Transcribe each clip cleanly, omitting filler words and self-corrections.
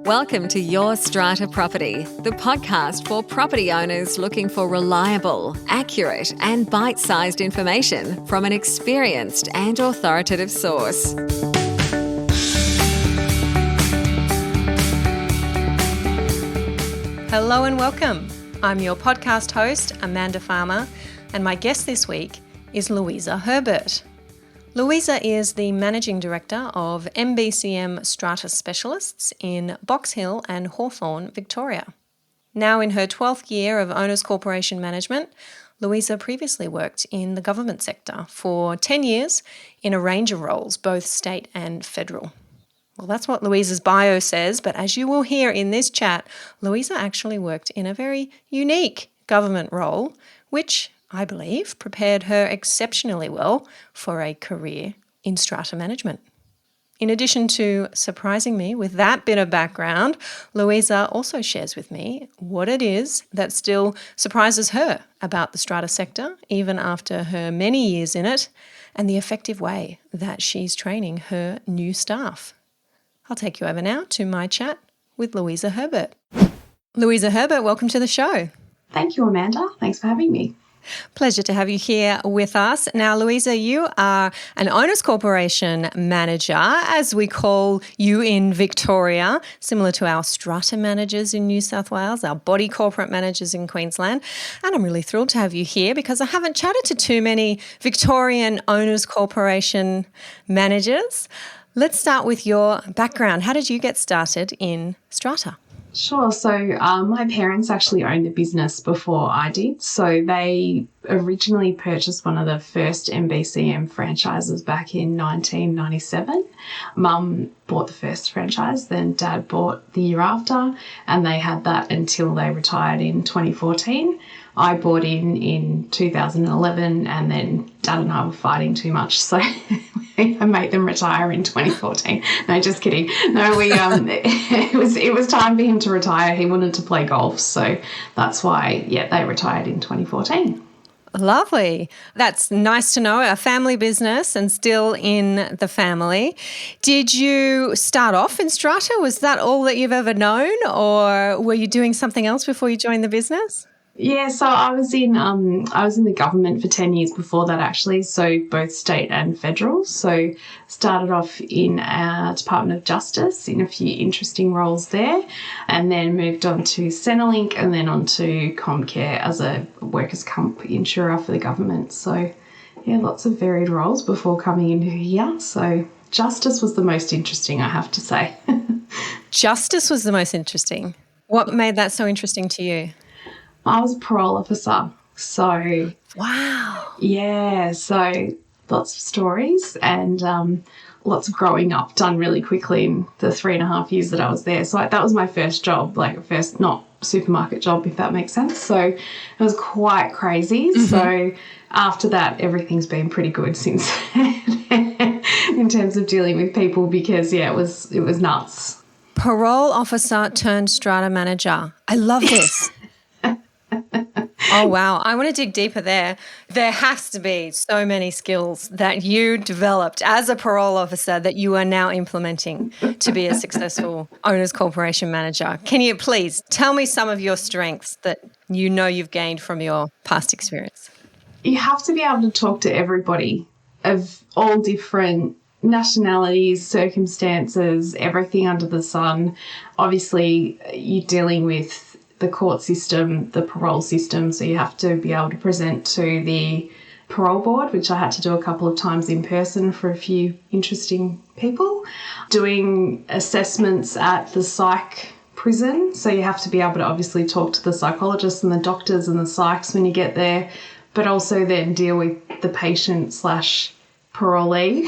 Welcome to Your Strata Property, the podcast for property owners looking for reliable, accurate, and bite-sized information from an experienced and authoritative source. Hello and welcome. I'm your podcast host, Amanda Farmer, and my guest this week is Louisa Herbert. Louisa is the Managing Director of MBCM Strata Specialists in Box Hill and Hawthorn, Victoria. Now in her 12th year of Owners Corporation Management, Louisa previously worked in the government sector for 10 years in a range of roles, both state and federal. Well, that's what Louisa's bio says, but as you will hear in this chat, Louisa actually worked in a very unique government role, which I believe prepared her exceptionally well for a career in strata management. In addition to surprising me with that bit of background, Louisa also shares with me what it is that still surprises her about the strata sector, even after her many years in it, and the effective way that she's training her new staff. I'll take you over now to my chat with Louisa Herbert. Louisa Herbert, welcome to the show. Thank you, Amanda. Thanks for having me. Pleasure to have you here with us. Now, Louisa, you are an Owners Corporation manager, as we call you in Victoria, similar to our strata managers in New South Wales, our body corporate managers in Queensland. And I'm really thrilled to have you here because I haven't chatted to too many Victorian Owners Corporation managers. Let's start with your background. How did you get started in strata? Sure. So my parents actually owned the business before I did. So they originally purchased one of the first MBCM franchises back in 1997. Mum bought the first franchise, then Dad bought the year after, and they had that until they retired in 2014. I bought in 2011, and then Dad and I were fighting too much, so I made them retire in 2014. No, just kidding. No, it was time for him to retire. He wanted to play golf, so that's why, they retired in 2014. Lovely. That's nice to know. A family business and still in the family. Did you start off in strata? Was that all that you've ever known, or were you doing something else before you joined the business? Yeah, so I was in the government for 10 years before that, actually, so both state and federal. So started off in our Department of Justice in a few interesting roles there, and then moved on to Centrelink and then on to Comcare as a workers' comp insurer for the government. So lots of varied roles before coming into here. So justice was the most interesting, I have to say. Justice was the most interesting. What made that so interesting to you? I was a parole officer, so... Wow. Yeah, so lots of stories and lots of growing up done really quickly in the 3.5 years that I was there. So that was my first job, first not supermarket job, if that makes sense. So it was quite crazy. Mm-hmm. So after that, everything's been pretty good since in terms of dealing with people because, it was nuts. Parole officer turned strata manager. I love this. Oh, wow. I want to dig deeper there. There has to be so many skills that you developed as a parole officer that you are now implementing to be a successful Owners Corporation manager. Can you please tell me some of your strengths that you know you've gained from your past experience? You have to be able to talk to everybody of all different nationalities, circumstances, everything under the sun. Obviously, you're dealing with the court system, the parole system, so you have to be able to present to the parole board, which I had to do a couple of times in person for a few interesting people. Doing assessments at the psych prison, so you have to be able to obviously talk to the psychologists and the doctors and the psychs when you get there, but also then deal with the patient / parolee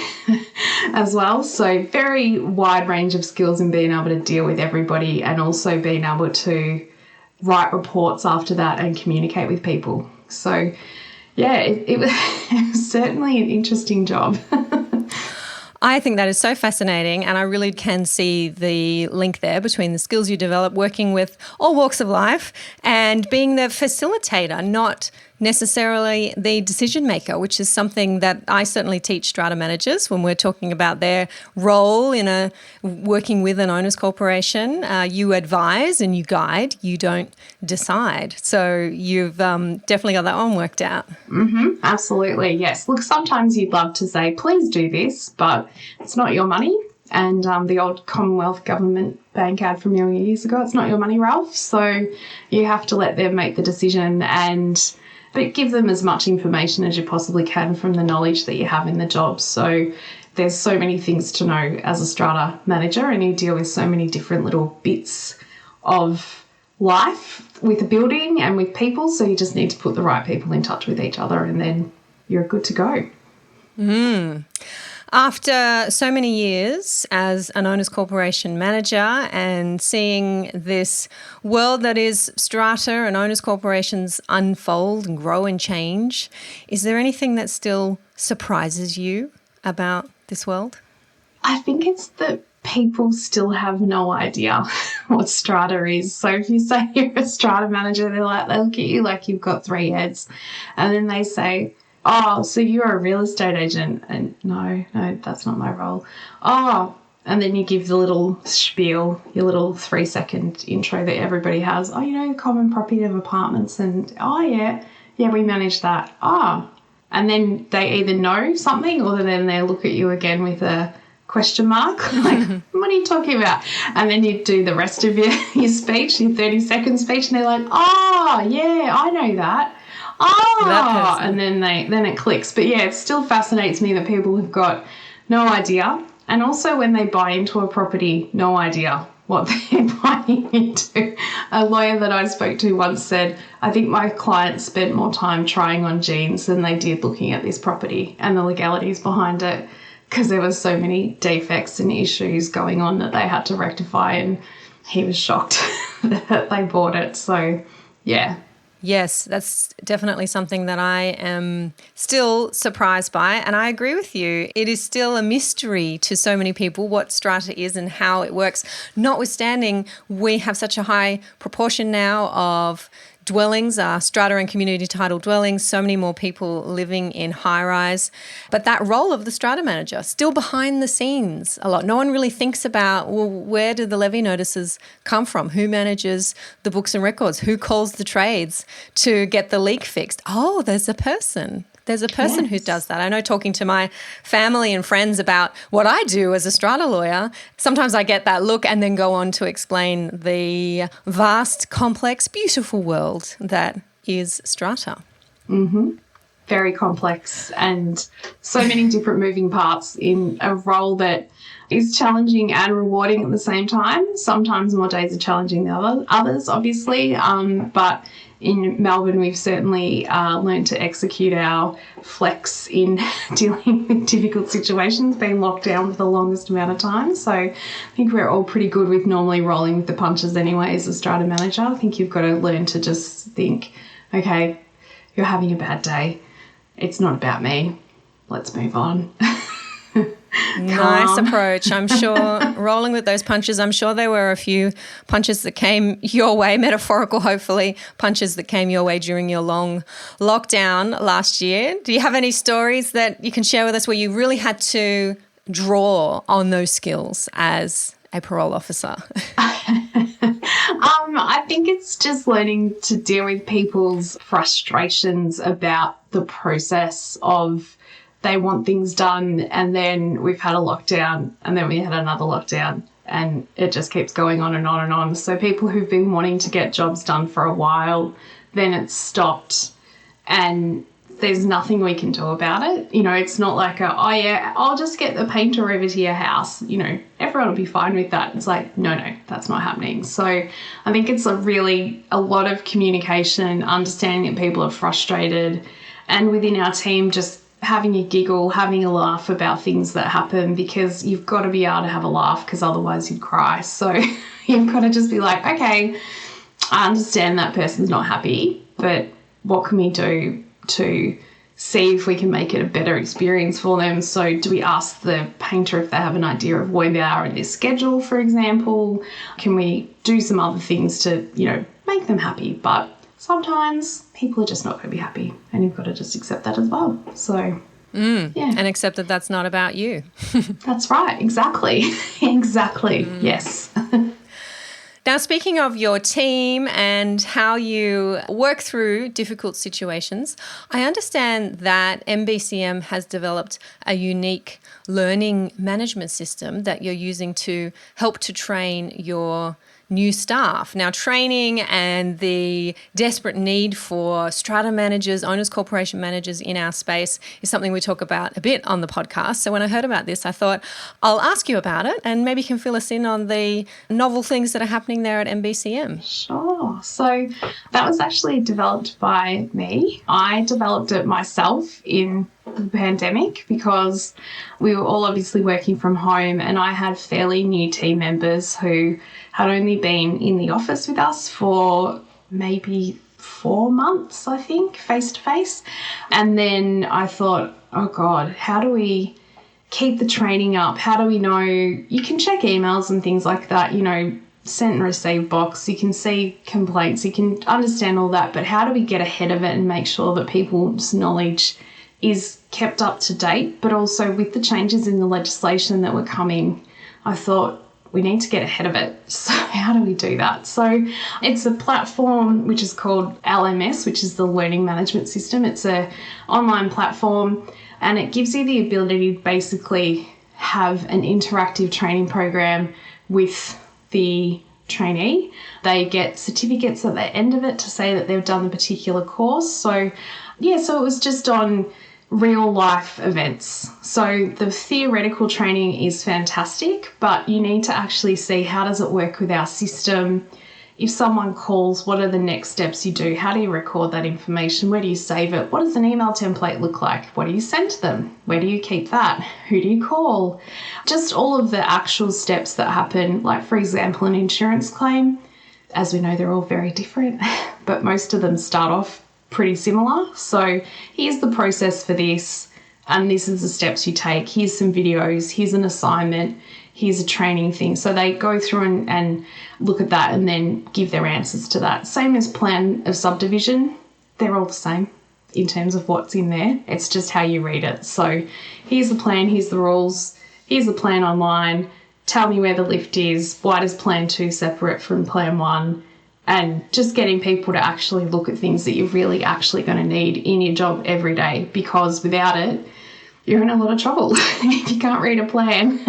as well. So very wide range of skills in being able to deal with everybody and also being able to write reports after that and communicate with people. So, it was certainly an interesting job. I think that is so fascinating, and I really can see the link there between the skills you develop working with all walks of life and being the facilitator, not necessarily the decision maker, which is something that I certainly teach strata managers when we're talking about their role in working with an owners corporation. You advise and you guide, you don't decide. So you've definitely got that one worked out. Absolutely, yes. Look, sometimes you'd love to say, please do this, but it's not your money. And the old Commonwealth Government bank ad from years ago, it's not your money, Ralph. So you have to let them make the decision but give them as much information as you possibly can from the knowledge that you have in the job. So there's so many things to know as a strata manager, and you deal with so many different little bits of life with a building and with people. So you just need to put the right people in touch with each other, and then you're good to go. After so many years as an owners corporation manager and seeing this world that is strata and owners corporations unfold and grow and change, is there anything that still surprises you about this world? I think it's that people still have no idea what strata is. So if you say you're a strata manager, they look at you like you've got 3 heads, and then they say, oh, so you're a real estate agent. And no, that's not my role. Oh, and then you give the little spiel, your little 3-second intro that everybody has. Oh, common property of apartments. And, oh, yeah, we manage that. Oh, and then they either know something or then they look at you again with a question mark. Like, what are you talking about? And then you do the rest of your speech, your 30-second speech, and they're like, oh, yeah, I know that. Oh, and then it clicks. But yeah, it still fascinates me that people have got no idea. And also when they buy into a property, no idea what they're buying into. A lawyer that I spoke to once said, I think my clients spent more time trying on jeans than they did looking at this property and the legalities behind it, because there were so many defects and issues going on that they had to rectify, and he was shocked that they bought it. So, yeah. Yes, that's definitely something that I am still surprised by, and I agree with you. It is still a mystery to so many people what strata is and how it works, notwithstanding we have such a high proportion now of dwellings, strata and community title dwellings, so many more people living in high-rise. But that role of the strata manager, still behind the scenes a lot. No one really thinks about, well, where do the levy notices come from? Who manages the books and records? Who calls the trades to get the leak fixed? Oh, there's a person. There's a person who does that. I know, talking to my family and friends about what I do as a strata lawyer, sometimes I get that look and then go on to explain the vast, complex, beautiful world that is strata. Very complex, and so many different moving parts in a role that is challenging and rewarding at the same time. Sometimes more days are challenging than others, obviously, but in Melbourne, we've certainly learned to execute our flex in dealing with difficult situations, being locked down for the longest amount of time. So I think we're all pretty good with normally rolling with the punches anyway as a strata manager. I think you've got to learn to just think, okay, you're having a bad day. It's not about me. Let's move on. Nice approach. I'm sure rolling with those punches, I'm sure there were a few punches that came your way, metaphorical hopefully, punches that came your way during your long lockdown last year. Do you have any stories that you can share with us where you really had to draw on those skills as a parole officer? I think it's just learning to deal with people's frustrations about the process of they want things done, and then we've had a lockdown, and then we had another lockdown, and it just keeps going on and on and on. So people who've been wanting to get jobs done for a while, then it's stopped, and there's nothing we can do about it. It's not like I'll just get the painter over to your house. Everyone will be fine with that. It's like, no, that's not happening. So I think it's a lot of communication, understanding that people are frustrated, and within our team just having a giggle, having a laugh about things that happen, because you've got to be able to have a laugh, because otherwise you'd cry. So you've got to just be like, okay, I understand that person's not happy, but what can we do to see if we can make it a better experience for them? So do we ask the painter if they have an idea of where they are in their schedule, for example? Can we do some other things to, make them happy? But sometimes people are just not going to be happy, and you've got to just accept that as well. So, yeah. And accept that that's not about you. That's right. Exactly. Exactly. Yes. Now, speaking of your team and how you work through difficult situations, I understand that MBCM has developed a unique learning management system that you're using to help to train your new staff. Now, training and the desperate need for strata managers, owners corporation managers in our space is something we talk about a bit on the podcast. So when I heard about this, I thought I'll ask you about it and maybe you can fill us in on the novel things that are happening there at MBCM. Sure. So that was actually developed by me. I developed it myself in the pandemic because we were all obviously working from home, and I had fairly new team members who had only been in the office with us for maybe 4 months, I think, face to face. And then I thought, oh God, how do we keep the training up? How do we know? You can check emails and things like that, you know, sent and received box, you can see complaints, you can understand all that, but how do we get ahead of it and make sure that people's knowledge is kept up to date? But also with the changes in the legislation that were coming, I thought we need to get ahead of it. So how do we do that? So it's a platform which is called LMS, which is the Learning Management System. It's an online platform, and it gives you the ability to basically have an interactive training program with the trainee. They get certificates at the end of it to say that they've done the particular course. So it was just on real life events. So the theoretical training is fantastic, but you need to actually see how does it work with our system. If someone calls, what are the next steps you do? How do you record that information? Where do you save it? What does an email template look like? What do you send to them? Where do you keep that? Who do you call? Just all of the actual steps that happen, like for example, an insurance claim. As we know, they're all very different, but most of them start off pretty similar. So here's the process for this, and this is the steps you take. Here's some videos, here's an assignment, here's a training thing. So they go through and look at that and then give their answers to that. Same as plan of subdivision, they're all the same in terms of what's in there. It's just how you read it. So here's the plan, here's the rules, here's the plan online, tell me where the lift is, why does plan 2 separate from plan 1? And just getting people to actually look at things that you're really actually going to need in your job every day, because without it, you're in a lot of trouble. If you can't read a plan,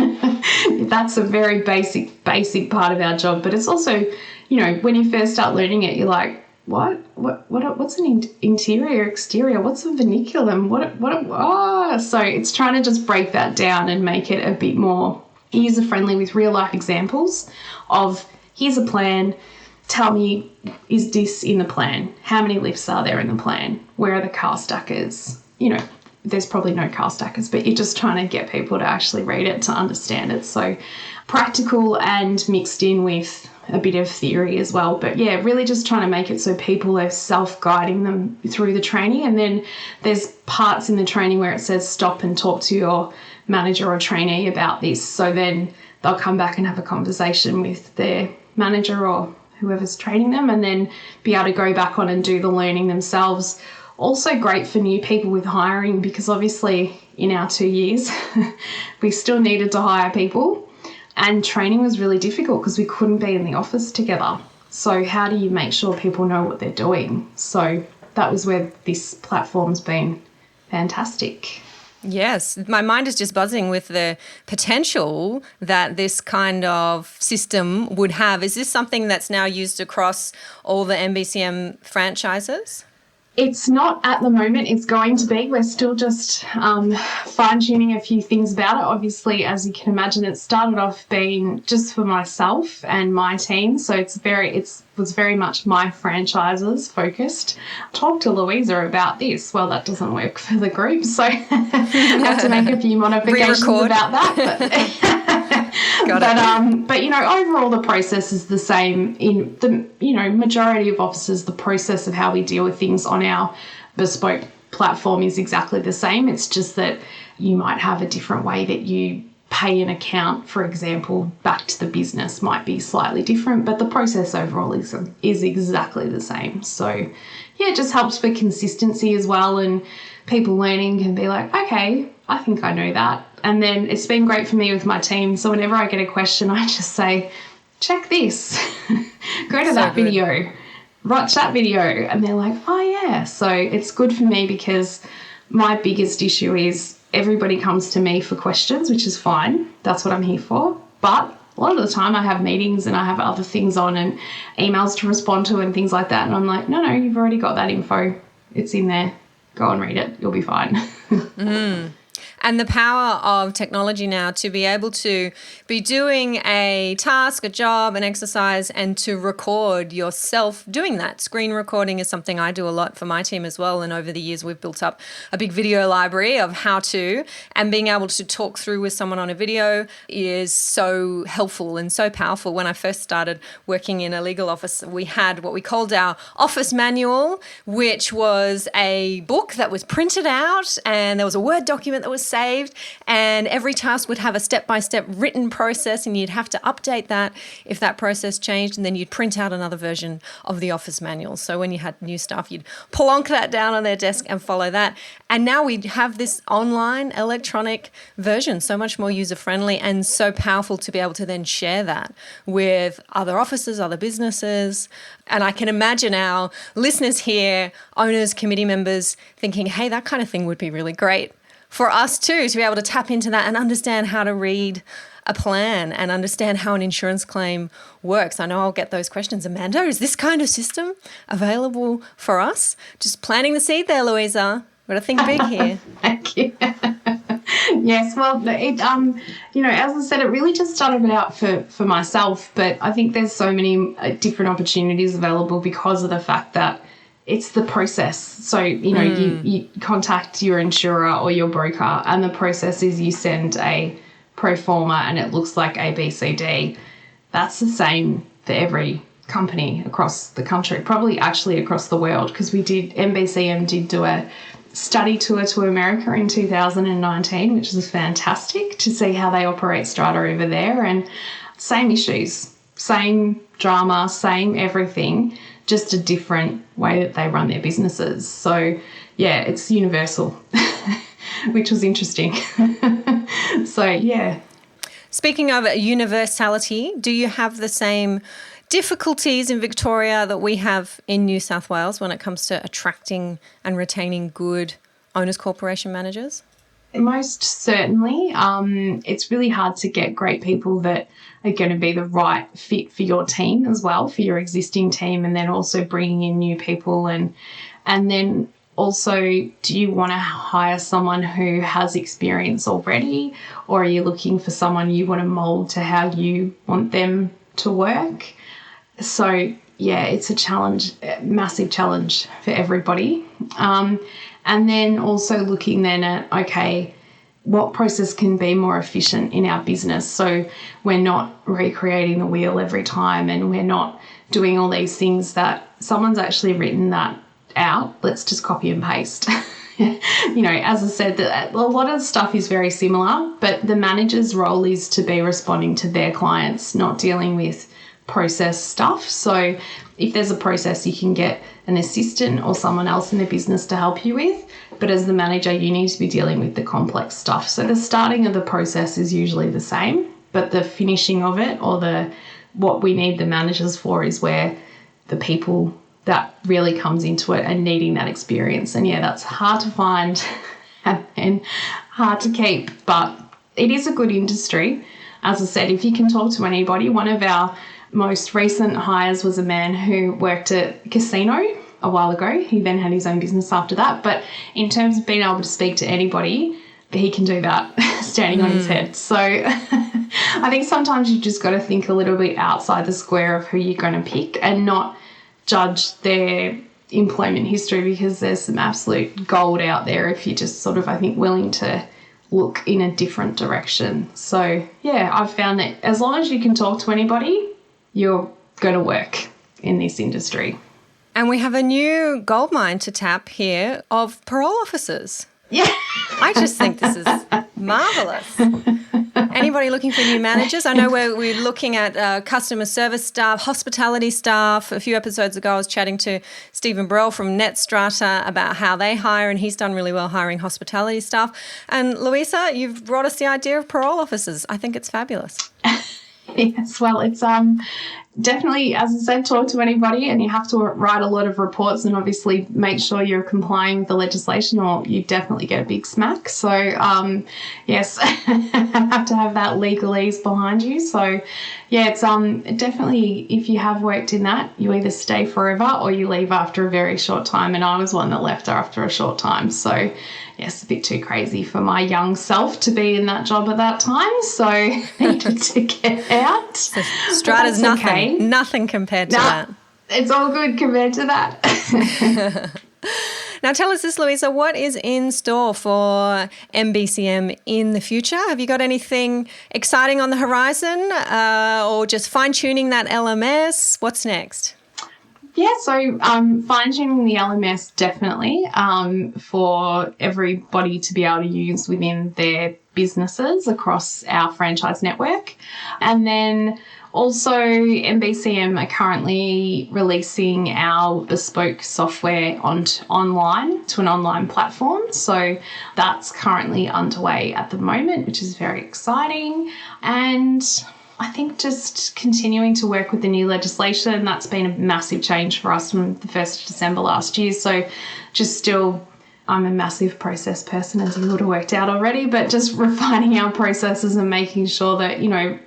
that's a very basic part of our job. But it's also, you know, when you first start learning it, you're like, what's an interior, exterior? What's a vernacular? So it's trying to just break that down and make it a bit more user-friendly with real-life examples of here's a plan. Tell me, is this in the plan? How many lifts are there in the plan? Where are the car stackers? You know, there's probably no car stackers, but you're just trying to get people to actually read it to understand it. So practical and mixed in with a bit of theory as well. But yeah, really just trying to make it so people are self-guiding them through the training. And then there's parts in the training where it says stop and talk to your manager or trainee about this. So then they'll come back and have a conversation with their manager or whoever's training them, and then be able to go back on and do the learning themselves. Also great for new people with hiring, because obviously in our 2 years we still needed to hire people, and training was really difficult because we couldn't be in the office together. So how do you make sure people know what they're doing? So that was where this platform's been fantastic. Yes, my mind is just buzzing with the potential that this kind of system would have. Is this something that's now used across all the MBCM franchises? It's not at the moment. It's going to be. We're still just fine-tuning a few things about it. Obviously, as you can imagine, it started off being just for myself and my team. So it was very much my franchises focused. Talk to Louisa about this. Well, that doesn't work for the group, so I have to make a few modifications about that. But you know, overall the process is the same in the, you know, majority of offices. The process of how we deal with things on our bespoke platform is exactly the same. It's just that you might have a different way that you pay an account, for example, back to the business might be slightly different, but the process overall is exactly the same. So yeah, it just helps for consistency as well, and people learning can be like, okay, I think I know that. And then it's been great for me with my team. So whenever I get a question, I just say, check this, go to that video, watch that video. And they're like, oh yeah. So it's good for me because my biggest issue is everybody comes to me for questions, which is fine. That's what I'm here for. But a lot of the time I have meetings and I have other things on and emails to respond to and things like that. And I'm like, no, you've already got that info. It's in there. Go and read it. You'll be fine. And the power of technology now to be able to be doing a task, a job, an exercise, and to record yourself doing that. Screen recording is something I do a lot for my team as well. And over the years, we've built up a big video library of how to, and being able to talk through with someone on a video is so helpful and so powerful. When I first started working in a legal office, we had what we called our office manual, which was a book that was printed out, and there was a Word document that was saved, and every task would have a step-by-step written process, and you'd have to update that if that process changed, and then you'd print out another version of the office manual. So when you had new staff, you'd plonk that down on their desk and follow that. And now we have this online electronic version, so much more user-friendly and so powerful to be able to then share that with other offices, other businesses. And I can imagine our listeners here, owners, committee members, thinking, hey, that kind of thing would be really great for us too, to be able to tap into that and understand how to read a plan and understand how an insurance claim works. I know I'll get those questions. Amanda, is this kind of system available for us? Just planting the seed there, Louisa. We've got to think big here. Thank you. Yes, well, it, as I said, it really just started out for myself, but I think there's so many different opportunities available because of the fact that it's the process. So, you contact your insurer or your broker, and the process is you send a pro forma and it looks like A, B, C, D. That's the same for every company across the country, probably actually across the world, because MBCM did do a study tour to America in 2019, which was fantastic to see how they operate strata over there, and same issues, same drama, same everything, just a different way that they run their businesses. So yeah, it's universal, which was interesting. So yeah. Speaking of universality, do you have the same difficulties in Victoria that we have in New South Wales when it comes to attracting and retaining good owners corporation managers? Most certainly. It's really hard to get great people that are going to be the right fit for your team as well, for your existing team, and then also bringing in new people. And then also, do you want to hire someone who has experience already, or are you looking for someone you want to mould to how you want them to work? So yeah, it's a challenge, a massive challenge for everybody. And then also looking then at, okay, what process can be more efficient in our business? So we're not recreating the wheel every time, and we're not doing all these things that someone's actually written that out. Let's just copy and paste. As I said, a lot of stuff is very similar, but the manager's role is to be responding to their clients, not dealing with process stuff. So if there's a process, you can get an assistant or someone else in the business to help you with, but as the manager, you need to be dealing with the complex stuff. So the starting of the process is usually the same, but the finishing of it, or what we need the managers for, is where the people that really comes into it and needing that experience. And yeah, that's hard to find and hard to keep, but it is a good industry. As I said, if you can talk to anybody, one of our most recent hires was a man who worked at a casino a while ago. He then had his own business after that. But in terms of being able to speak to anybody, he can do that standing on his head. So I think sometimes you just got to think a little bit outside the square of who you're going to pick, and not judge their employment history, because there's some absolute gold out there if you're just sort of, I think, willing to look in a different direction. So yeah, I've found that as long as you can talk to anybody, you're going to work in this industry. And we have a new goldmine to tap here of parole officers. Yeah. I just think this is marvellous. And anybody looking for new managers, I know we're looking at customer service staff, hospitality staff. A few episodes ago, I was chatting to Stephen Brell from Net Strata about how they hire, and he's done really well hiring hospitality staff. And Louisa, you've brought us the idea of parole officers. I think it's fabulous. Yes, well, it's definitely, as I said, talk to anybody, and you have to write a lot of reports and obviously make sure you're complying with the legislation, or you definitely get a big smack. So, yes, have to have that legalese behind you. So, yeah, it's definitely, if you have worked in that, you either stay forever or you leave after a very short time. And I was one that left after a short time. So, yes, a bit too crazy for my young self to be in that job at that time. So, needed to get out. So Strata's nothing compared to that. It's all good compared to that. Now tell us this, Louisa, what is in store for MBCM in the future? Have you got anything exciting on the horizon, or just fine-tuning that LMS? What's next? Yeah, so fine-tuning the LMS definitely for everybody to be able to use within their businesses across our franchise network. And then also MBCM are currently releasing our bespoke software online to an online platform. So that's currently underway at the moment, which is very exciting. And I think just continuing to work with the new legislation, that's been a massive change for us from the 1st of December last year. So just still, I'm a massive process person, as you would have worked out already, but just refining our processes and making sure that,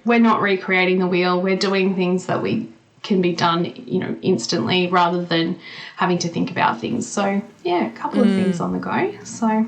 we're not recreating the wheel. We're doing things that we can be done, instantly rather than having to think about things. So, yeah, a couple of things on the go. So,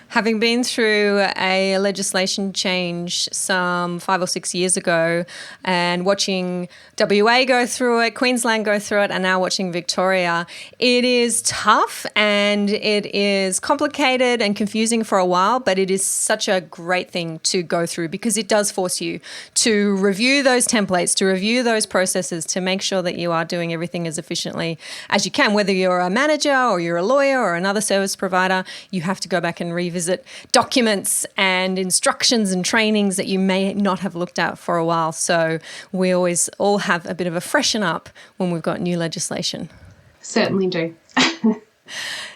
having been through a legislation change some 5 or 6 years ago and watching WA go through it, Queensland go through it, and now watching Victoria, it is tough and it is complicated and confusing for a while, but it is such a great thing to go through because it does force you to review those templates, to review those processes, to make sure that you are doing everything as efficiently as you can. Whether you're a manager or you're a lawyer or another service provider, you have to go back and revisit documents and instructions and trainings that you may not have looked at for a while. So we always all have a bit of a freshen up when we've got new legislation. Certainly do.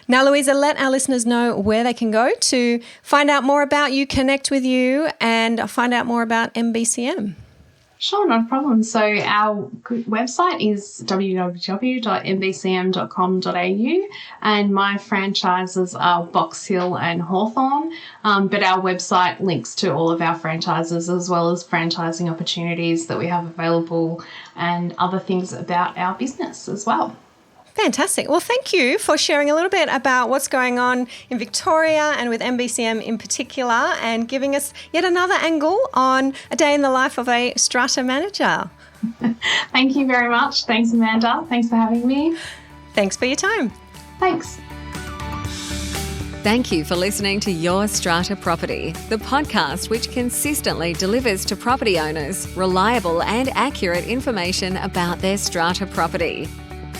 Now, Louisa, let our listeners know where they can go to find out more about you, connect with you, and find out more about MBCM. Sure, not a problem. So our website is www.mbcm.com.au, and my franchises are Box Hill and Hawthorn, but our website links to all of our franchises as well as franchising opportunities that we have available and other things about our business as well. Fantastic. Well, thank you for sharing a little bit about what's going on in Victoria and with MBCM in particular, and giving us yet another angle on a day in the life of a strata manager. Thank you very much. Thanks, Amanda. Thanks for having me. Thanks for your time. Thanks. Thank you for listening to Your Strata Property, the podcast which consistently delivers to property owners reliable and accurate information about their strata property.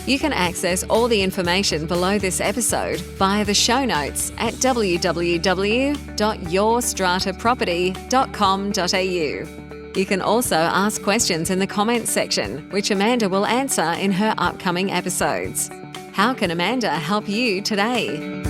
You can access all the information below this episode via the show notes at www.yourstrataproperty.com.au. You can also ask questions in the comments section, which Amanda will answer in her upcoming episodes. How can Amanda help you today?